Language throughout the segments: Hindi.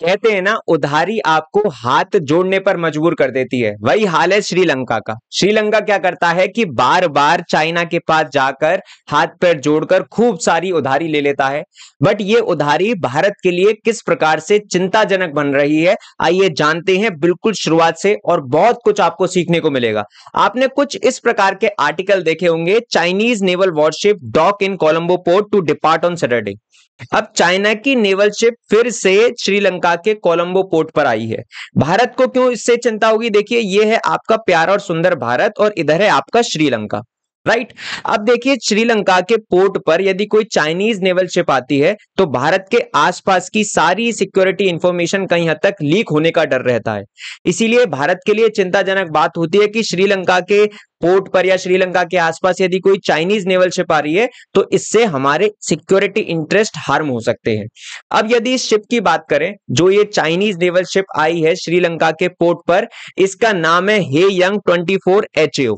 कहते हैं ना, उधारी आपको हाथ जोड़ने पर मजबूर कर देती है। वही हाल है श्रीलंका का। श्रीलंका क्या करता है कि बार बार चाइना के पास जाकर हाथ पैर जोड़कर खूब सारी उधारी ले लेता है। बट ये उधारी भारत के लिए किस प्रकार से चिंताजनक बन रही है, आइए जानते हैं बिल्कुल शुरुआत से, और बहुत कुछ आपको सीखने को मिलेगा। आपने कुछ इस प्रकार के आर्टिकल देखे होंगे, Chinese naval warship dock in Colombo port to depart on Saturday. अब चाइना की नेवल शिप फिर से श्रीलंका के कोलंबो पोर्ट पर आई है। भारत को क्यों इससे चिंता होगी? देखिए, ये है आपका प्यारा और सुंदर भारत और इधर है आपका श्रीलंका, राइट। अब देखिए, श्रीलंका के पोर्ट पर यदि कोई चाइनीज नेवल शिप आती है तो भारत के आसपास की सारी सिक्योरिटी इंफॉर्मेशन कहीं हद तक लीक होने का डर रहता है। इसीलिए भारत के लिए चिंताजनक बात होती है कि श्रीलंका के पोर्ट पर या श्रीलंका के आसपास यदि कोई चाइनीज नेवल शिप आ रही है तो इससे हमारे सिक्योरिटी इंटरेस्ट हार्म हो सकते हैं। अब यदि इस शिप की बात करें, जो ये चाइनीज नेवल शिप आई है श्रीलंका के पोर्ट पर, इसका नाम है हे यंग 24 HAO।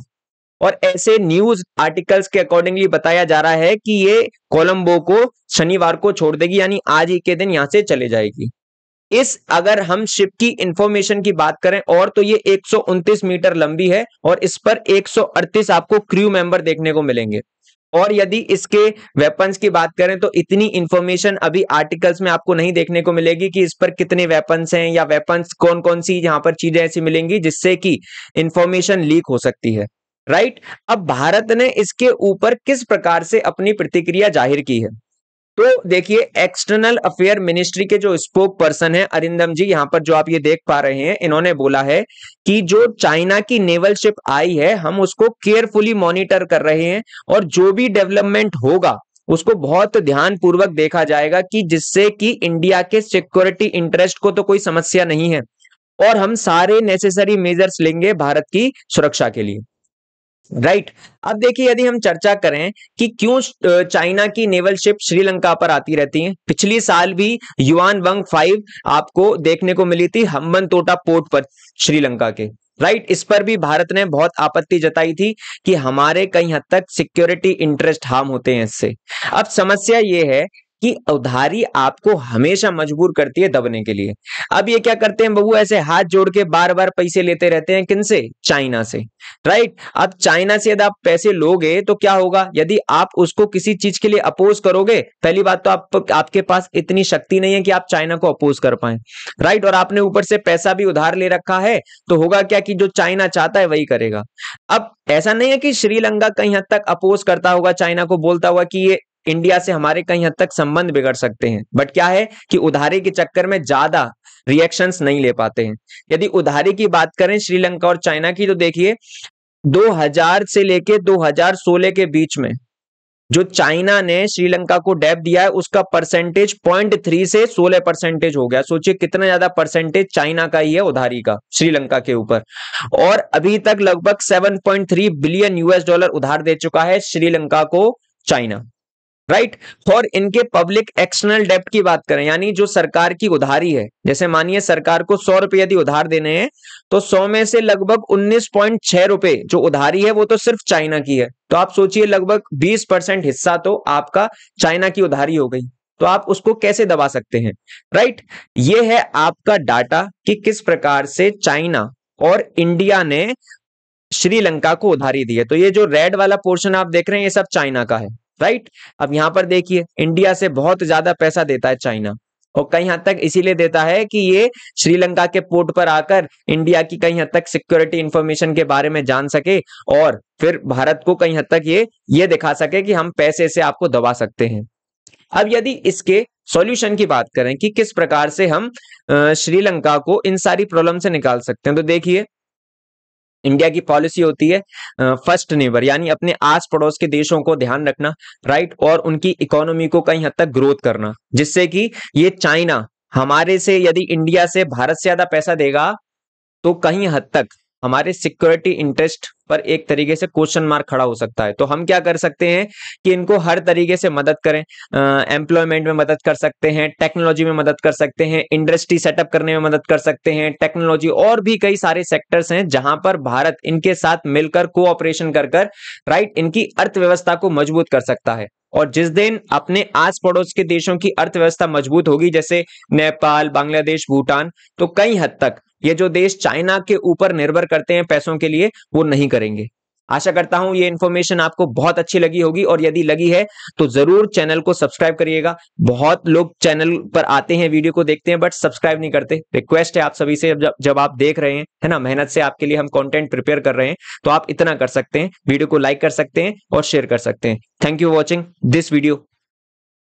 और ऐसे न्यूज आर्टिकल्स के अकॉर्डिंगली बताया जा रहा है कि ये कोलंबो को शनिवार को छोड़ देगी, यानी आज ही के दिन यहां से चले जाएगी। इस अगर हम शिप की इंफॉर्मेशन की बात करें और तो ये 129 मीटर लंबी है और इस पर 138 आपको क्रू मेंबर देखने को मिलेंगे। और यदि इसके वेपन्स की बात करें तो इतनी इंफॉर्मेशन अभी आर्टिकल्स में आपको नहीं देखने को मिलेगी कि इस पर कितने वेपन्स हैं या वेपन्स कौन कौन सी यहां पर चीजें ऐसी मिलेंगी जिससे कि इंफॉर्मेशन लीक हो सकती है, राइट। अब भारत ने इसके ऊपर किस प्रकार से अपनी प्रतिक्रिया जाहिर की है, तो देखिए, एक्सटर्नल अफेयर मिनिस्ट्री के जो स्पोक पर्सन है अरिंदम जी, यहां पर जो आप ये देख पा रहे हैं, इन्होंने बोला है कि जो चाइना की नेवल शिप आई है हम उसको केयरफुली मॉनिटर कर रहे हैं और जो भी डेवलपमेंट होगा उसको बहुत ध्यानपूर्वक देखा जाएगा कि जिससे कि इंडिया के सिक्योरिटी इंटरेस्ट को तो कोई समस्या नहीं है और हम सारे नेसेसरी मेजर्स लेंगे भारत की सुरक्षा के लिए, राइट। अब देखिए, यदि हम चर्चा करें कि क्यों चाइना की नेवल शिप श्रीलंका पर आती रहती हैं, पिछली साल भी युआन वंग 5 आपको देखने को मिली थी हम्बनतोटा पोर्ट पर श्रीलंका के, राइट। इस पर भी भारत ने बहुत आपत्ति जताई थी कि हमारे कई हद तक सिक्योरिटी इंटरेस्ट हार्म होते हैं इससे। अब समस्या ये है कि उधारी आपको हमेशा मजबूर करती है दबने के लिए। अब ये क्या करते हैं बबू, ऐसे हाथ जोड़ के बार बार पैसे लेते रहते हैं, किनसे? चाइना से, राइट। अब चाइना से यदि आप पैसे लोगे तो क्या होगा, यदि आप उसको किसी चीज के लिए अपोज करोगे, पहली बात तो आपके पास इतनी शक्ति नहीं है कि आप चाइना को अपोज कर पाए, राइट। और आपने ऊपर से पैसा भी उधार ले रखा है तो होगा क्या कि जो चाइना चाहता है वही करेगा। अब ऐसा नहीं है कि श्रीलंका कहीं हद तक अपोज करता होगा चाइना को, बोलता हुआ कि ये इंडिया से हमारे कहीं हद तक संबंध बिगड़ सकते हैं, बट क्या है कि उधारी के चक्कर में ज्यादा रिएक्शंस नहीं ले पाते हैं। यदि उधारी की बात करें श्रीलंका और चाइना की, तो देखिए 2000 से लेके 2016 के बीच में जो चाइना ने श्रीलंका को डेब्ट दिया है उसका परसेंटेज 0.3 से 16% हो गया। सोचिए कितना ज्यादा परसेंटेज चाइना का ही है उधारी का श्रीलंका के ऊपर। और अभी तक लगभग 7.3 बिलियन US डॉलर उधार दे चुका है श्रीलंका को चाइना, राइट। और इनके पब्लिक एक्सटर्नल डेब्ट की बात करें, यानी जो सरकार की उधारी है, जैसे मानिए सरकार को 100 रुपए यदि उधार देने हैं तो 100 में से लगभग 19.6 रुपए जो उधारी है वो तो सिर्फ चाइना की है। तो आप सोचिए लगभग 20% हिस्सा तो आपका चाइना की उधारी हो गई, तो आप उसको कैसे दबा सकते हैं, राइट। ये है आपका डाटा कि किस प्रकार से चाइना और इंडिया ने श्रीलंका को उधारी दी है। तो ये जो रेड वाला पोर्शन आप देख रहे हैं ये सब चाइना का है, राइट। अब यहां पर देखिए इंडिया से बहुत ज्यादा पैसा देता है चाइना, और कई हद तक इसीलिए देता है कि ये श्रीलंका के पोर्ट पर आकर इंडिया की कई हद तक सिक्योरिटी इंफॉर्मेशन के बारे में जान सके और फिर भारत को कई हद तक ये दिखा सके कि हम पैसे से आपको दबा सकते हैं। अब यदि इसके सॉल्यूशन की बात करें कि किस प्रकार से हम श्रीलंका को इन सारी प्रॉब्लम से निकाल सकते हैं, तो देखिए इंडिया की पॉलिसी होती है फर्स्ट नेबर, यानी अपने आस पड़ोस के देशों को ध्यान रखना, राइट, और उनकी इकोनॉमी को कहीं हद तक ग्रोथ करना, जिससे कि ये चाइना हमारे से यदि इंडिया से भारत से ज्यादा पैसा देगा तो कहीं हद तक हमारे सिक्योरिटी इंटरेस्ट पर एक तरीके से क्वेश्चन मार्क खड़ा हो सकता है। तो हम क्या कर सकते हैं कि इनको हर तरीके से मदद करें, एम्प्लॉयमेंट में मदद कर सकते हैं, टेक्नोलॉजी में मदद कर सकते हैं, इंडस्ट्री सेटअप करने में मदद कर सकते हैं, टेक्नोलॉजी और भी कई सारे सेक्टर्स हैं जहां पर भारत इनके साथ मिलकर कोऑपरेशन कर राइट इनकी अर्थव्यवस्था को मजबूत कर सकता है। और जिस दिन अपने आस पड़ोस के देशों की अर्थव्यवस्था मजबूत होगी, जैसे नेपाल, बांग्लादेश, भूटान, तो कई हद तक ये जो देश चाइना के ऊपर निर्भर करते हैं पैसों के लिए, वो नहीं करेंगे। आशा करता हूं ये इन्फॉर्मेशन आपको बहुत अच्छी लगी होगी, और यदि लगी है तो जरूर चैनल को सब्सक्राइब करिएगा। बहुत लोग चैनल पर आते हैं, वीडियो को देखते हैं, बट सब्सक्राइब नहीं करते। रिक्वेस्ट है आप सभी से, जब आप देख रहे हैं, है ना, मेहनत से आपके लिए हम कंटेंट प्रिपेयर कर रहे हैं, तो आप इतना कर सकते हैं, वीडियो को लाइक कर सकते हैं और शेयर कर सकते हैं। Thank you watching this video.